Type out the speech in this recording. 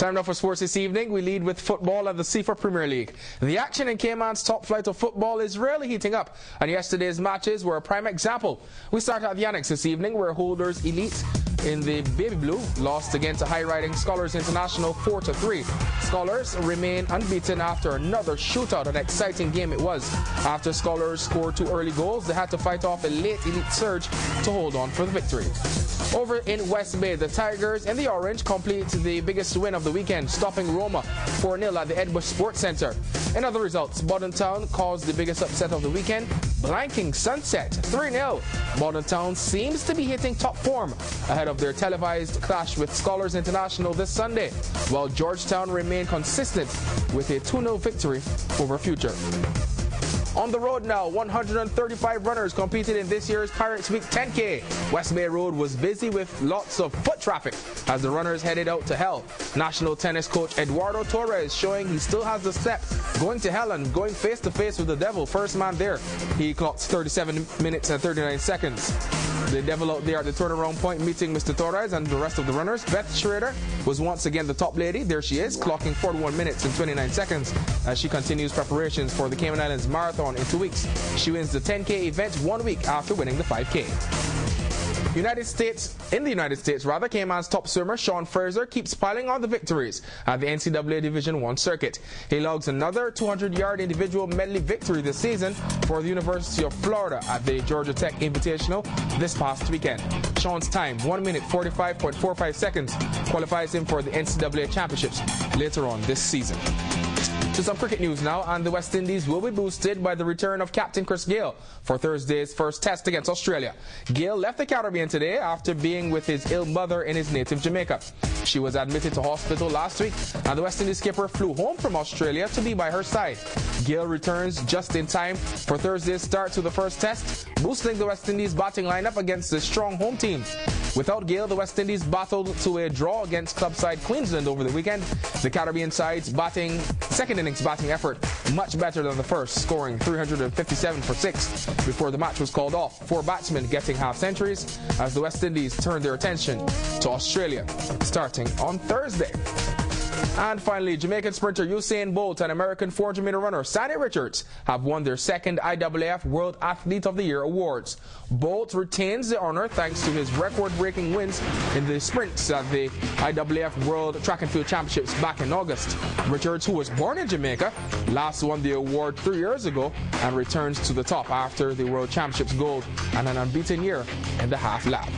Time now for sports this evening. We lead with football and the CIFA Premier League. The action in Cayman's top flight of football is really heating up, and yesterday's matches were a prime example. We start at the Annex this evening, where holders Elite in the Baby Blue lost against a high-riding Scholars International 4-3. Scholars remain unbeaten after another shootout. An exciting game it was. After Scholars scored 2 early goals, they had to fight off a late Elite surge to hold on for the victory. Over in West Bay, the Tigers in the orange complete the biggest win of the weekend, stopping Roma 4-0 at the Edbush Sports Centre. In other results, Borden Town caused the biggest upset of the weekend, blanking Sunset 3-0. Borden Town seems to be hitting top form ahead of their televised clash with Scholars International this Sunday, while Georgetown remained consistent with a 2-0 victory over Future. On the road now, 135 runners competed in this year's Pirates Week 10K. West Bay Road was busy with lots of foot traffic as the runners headed out to hell. National tennis coach Eduardo Torres showing he still has the step, going to hell and going face to face with the devil. First man there, he clocked 37 minutes and 39 seconds. The devil out there at the turnaround point meeting Mr. Torres and the rest of the runners. Beth Schreader was once again the top lady. There she is, clocking 41 minutes and 29 seconds as she continues preparations for the Cayman Islands Marathon in 2 weeks. She wins the 10K event 1 week after winning the 5K. In the United States, Cayman's top swimmer Shaune Fraser keeps piling on the victories at the NCAA Division I circuit. He logs another 200-yard individual medley victory this season for the University of Florida at the Georgia Tech Invitational this past weekend. Shaune's time, 1 minute 45.45 seconds, qualifies him for the NCAA Championships later on this season. To some cricket news now, and the West Indies will be boosted by the return of Captain Chris Gayle for Thursday's first test against Australia. Gayle left the Caribbean today after being with his ill mother in his native Jamaica. She was admitted to hospital last week, and the West Indies skipper flew home from Australia to be by her side. Gayle returns just in time for Thursday's start to the first test, boosting the West Indies batting lineup against the strong home team. Without Gayle, the West Indies battled to a draw against club side Queensland over the weekend. The Caribbean side's second innings batting effort much better than the first, scoring 357 for 6 before the match was called off. 4 batsmen getting half centuries as the West Indies turned their attention to Australia starting on Thursday. And finally, Jamaican sprinter Usain Bolt and American 400-meter runner Sandy Richards have won their second IAAF World Athlete of the Year awards. Bolt retains the honor thanks to his record-breaking wins in the sprints at the IAAF World Track and Field Championships back in August. Richards, who was born in Jamaica, last won the award 3 years ago and returns to the top after the World Championships gold and an unbeaten year in the half lap.